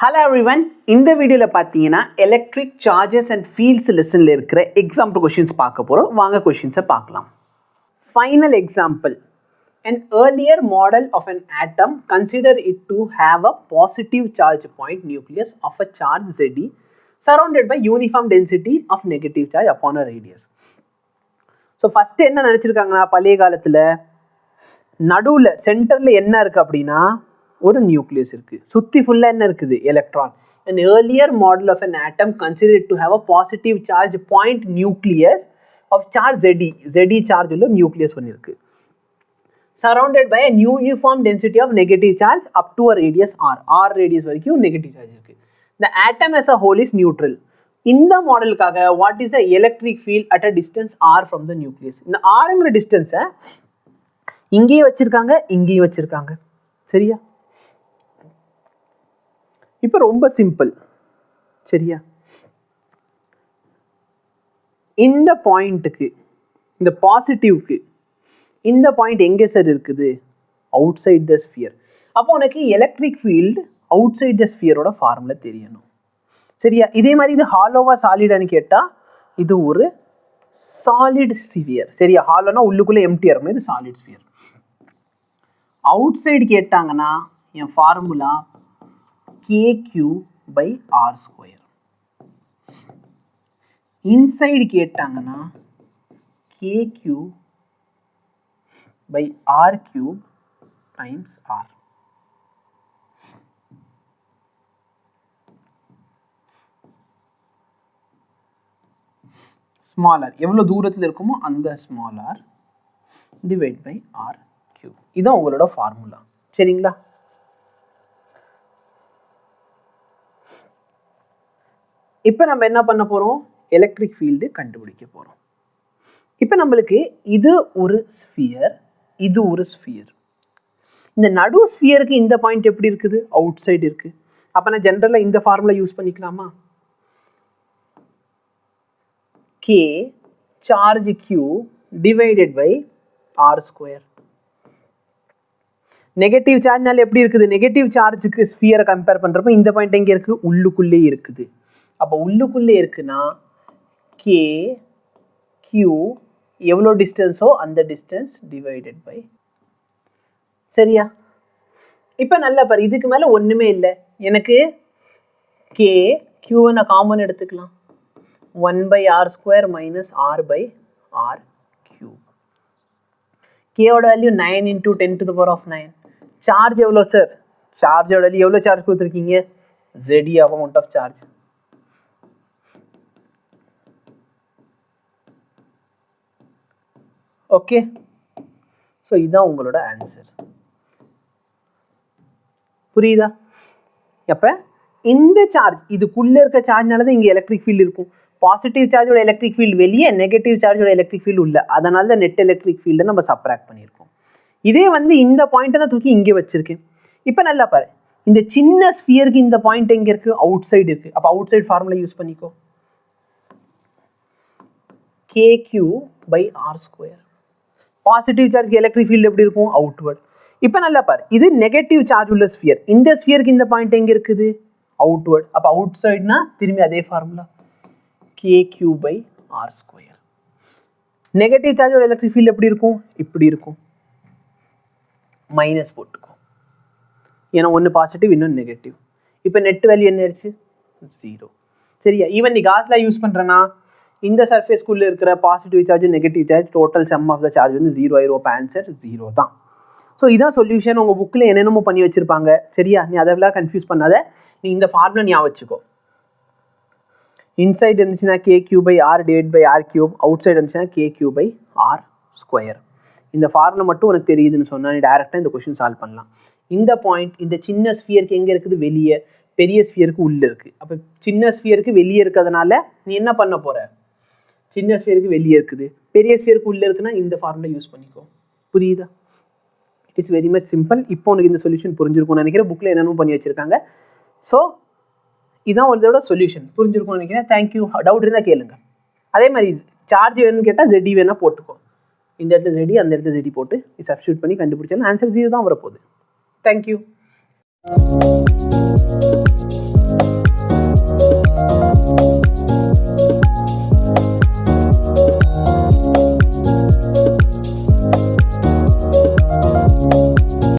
Hello everyone, இந்த வீடியோல பார்த்தீங்கன்னா எலக்ட்ரிக் சார்ஜஸ் அண்ட் ஃபீல்ட்ஸ் லெசன்ல இருக்கிற எக்ஸாம்பிள் கொஸ்டின்ஸ் பார்க்க போறோம். வாங்க கொஸ்டின்ஸை பார்க்கலாம். Final example. An earlier model of an atom consider it to have a positive charge point nucleus of a charge Zd surrounded by uniform density of negative charge upon a radius. So first என்ன நினச்சிருக்காங்கன்னா பழைய காலத்தில் நடுவில் சென்டரில் என்ன இருக்குது அப்படின்னா ஒரு nucleus இருக்குது, சுற்றி ஃபுல்லாக என்ன இருக்குது electron. An earlier model of an atom considered to have a positive charge point nucleus of charge Zd charge உள்ள நியூக்ளியஸ் ஒன்று இருக்குது, surrounded by a uniform density of negative charge up to a radius r radius வரைக்கும் negative charge இருக்குது. The atom as a whole is neutral. இந்த மாடலுக்காக what is the electric field at a distance r from the nucleus. இந்த rங்கிற டிஸ்டன்ஸை இங்கேயும் வச்சிருக்காங்க இங்கேயும் வச்சிருக்காங்க, சரியா? இப்போ ரொம்ப சிம்பிள், சரியா? இந்த பாயிண்ட்டுக்கு, இந்த பாசிட்டிவ்க்கு இந்த பாயிண்ட் எங்கே சார் இருக்குது? Outside the sphere. அப்போ உனக்கு electric field outside the ஸ்பியரோட ஃபார்முலா தெரியணும், சரியா? இதே மாதிரி இது ஹாலோவா சாலிடான்னு கேட்டால் இது ஒரு சாலிட் ஸ்பியர், சரியா? ஹாலோனா உள்ளுக்குள்ளே எம்டியாக இருக்கும், இது சாலிட் ஸ்பியர். அவுட் சைடு கேட்டாங்கன்னா என் formula KQ by R square. Inside கேட்டாங்கன்னா KQ by R cube times R. Small R எவ்வளோ தூரத்தில் இருக்குமோ அந்த small R divide by R cube. இதுதான் உங்களோட ஃபார்முலா, சரிங்களா? இப்போ நம்ம என்ன பண்ண போகிறோம்? எலக்ட்ரிக் ஃபீல்டு கண்டுபிடிக்க போகிறோம். இப்போ நம்மளுக்கு இது ஒரு ஸ்பியர், இது ஒரு ஸ்பியர். இந்த நடு ஸ்பியருக்கு இந்த பாயிண்ட் எப்படி இருக்குது? அவுட் சைடு இருக்குது. அப்போ நான் ஜென்ரலாக இந்த ஃபார்முலா யூஸ் பண்ணிக்கலாமா? K charge Q divided by R square. Negative சார்ஜ்னால எப்படி இருக்குது? நெகட்டிவ் சார்ஜுக்கு ஸ்பியரை கம்பேர் பண்ணுறப்போ இந்த பாயிண்ட் எங்கே இருக்குது? உள்ளுக்குள்ளே இருக்குது. அப்போ உள்ளுக்குள்ளே இருக்குன்னா கே கியூ எவ்வளோ டிஸ்டன்ஸோ அந்த டிஸ்டன்ஸ் டிவைடட் பை, சரியா? இப்போ நல்லா பாரு, இதுக்கு மேலே ஒன்றுமே இல்லை. எனக்கு கே கியூவை நான் காமன் எடுத்துக்கலாம். 1/r square minus R by R cube. கேவோட வேல்யூ 9 × 10⁻⁹. சார்ஜ் எவ்வளோ சார்? சார்ஜோட வேல்யூ எவ்வளோ சார்ஜ் கொடுத்துருக்கீங்க? Zd amount of charge. Okay, so இதுதான் உங்களோட ஆன்சர். புரியுதா? அப்போ இந்த சார்ஜ் இதுக்குள்ளே இருக்க சார்ஜ்னால தான் இங்கே எலக்ட்ரிக் ஃபீல்டு இருக்கும். பாசிட்டிவ் சார்ஜோட எலக்ட்ரிக் ஃபீல்டு வெளியே, நெகட்டிவ் சார்ஜோட எலக்ட்ரிக் ஃபீல்டு உள்ள, அதனால தான் நெட் எலக்ட்ரிக் ஃபீல்டை நம்ம சப்ராக்ட் பண்ணியிருக்கோம். இதே இந்த பாயிண்ட்டை நான் தூக்கி இங்கே வச்சிருக்கேன். இப்போ நல்லா பாரு, இந்த சின்ன ஸ்பியருக்கு இந்த பாயிண்ட் எங்கே இருக்குது? அவுட் சைடு இருக்குது. அப்போ அவுட் சைடு ஃபார்முலா யூஸ் பண்ணிக்கோ. KQ by R square. Positive charge electric field எப்படி இருக்கும்? அவுட்வர்ட். இப்போ நல்லா பாரு, இது நெகட்டிவ் சார்ஜ் உள்ள ஸ்பியர். இந்த ஸ்பியருக்கு இந்த பாயிண்ட் எங்கே இருக்குது? அவுட்வர்ட். அப்போ அவுட் சைட்னா திரும்பி அதே formula KQ by R square. Negative சார்ஜோட எலக்ட்ரிக் ஃபீல்டு எப்படி இருக்கும்? இப்படி இருக்கும், மைனஸ் போட்டுக்கும். ஏன்னா ஒன்று பாசிட்டிவ் இன்னொன்று நெகட்டிவ். இப்போ நெட் வேல்யூ என்ன ஆயிடுச்சு? 0, சரியா? ஈவன் நீ காஸ்லாம் யூஸ் பண்ணுறேன்னா இந்த சர்ஃபேஸ்க்குள்ளே இருக்கிற positive charge negative charge total sum of the charge 0 ஆயிரும். அப்போ ஆன்சர் 0 தான். ஸோ இதான் சொல்யூஷன். உங்கள் புக்கில் என்னென்னமோ பண்ணி வச்சுருப்பாங்க, சரியா? நீ அதெல்லாம் கன்ஃபியூஸ் பண்ணாத, நீ இந்த ஃபார்முலா ஞாபகம் வச்சுக்கோ. இன்சைட் இருந்துச்சுன்னா KQ by R divide by R cube, outside இருந்துச்சுன்னா KQ by R ஸ்கொயர். இந்த ஃபார்முலா மட்டும் உனக்கு தெரியுதுன்னு சொன்னால் நீ டேரெக்டாக இந்த கொஸ்டின் சால்வ் பண்ணலாம். இந்த பாயிண்ட் இந்த சின்ன ஸ்பியருக்கு எங்கே இருக்குது? வெளியே. பெரிய ஸ்பியருக்கு உள்ளே இருக்குது. அப்போ சின்ன ஸ்பியருக்கு வெளியே இருக்கிறதுனால நீ என்ன பண்ண போகிற? சின்ன ஸ்பியருக்கு வெளியே இருக்குது, பெரிய ஸ்பியருக்கு உள்ளே இருக்குன்னா இந்த ஃபார்முலா யூஸ் பண்ணிக்கோ. புரியுதா? It is very much simple. இப்போ உனக்கு இந்த சொல்யூஷன் புரிஞ்சிருக்கும்னு நினைக்கிறேன். புக்கில் என்னென்ன பண்ணி வச்சுருக்காங்க. ஸோ இதான் உங்களோட சொல்யூஷன். புரிஞ்சிருக்கும்னு நினைக்கிறேன். தேங்க்யூ. டவுட் இருந்தால் கேளுங்க. அதே மாதிரி சார்ஜ் வேணும்னு கேட்டால் Zd வேணால் போட்டுக்கோ. இந்த இடத்துல Zd அந்த இடத்துல Zd போட்டு சப்ஸ்டியூட் பண்ணி கண்டுபிடிச்சாலும் ஆன்சர் 0 தான் வரப்போகுது. தேங்க்யூ.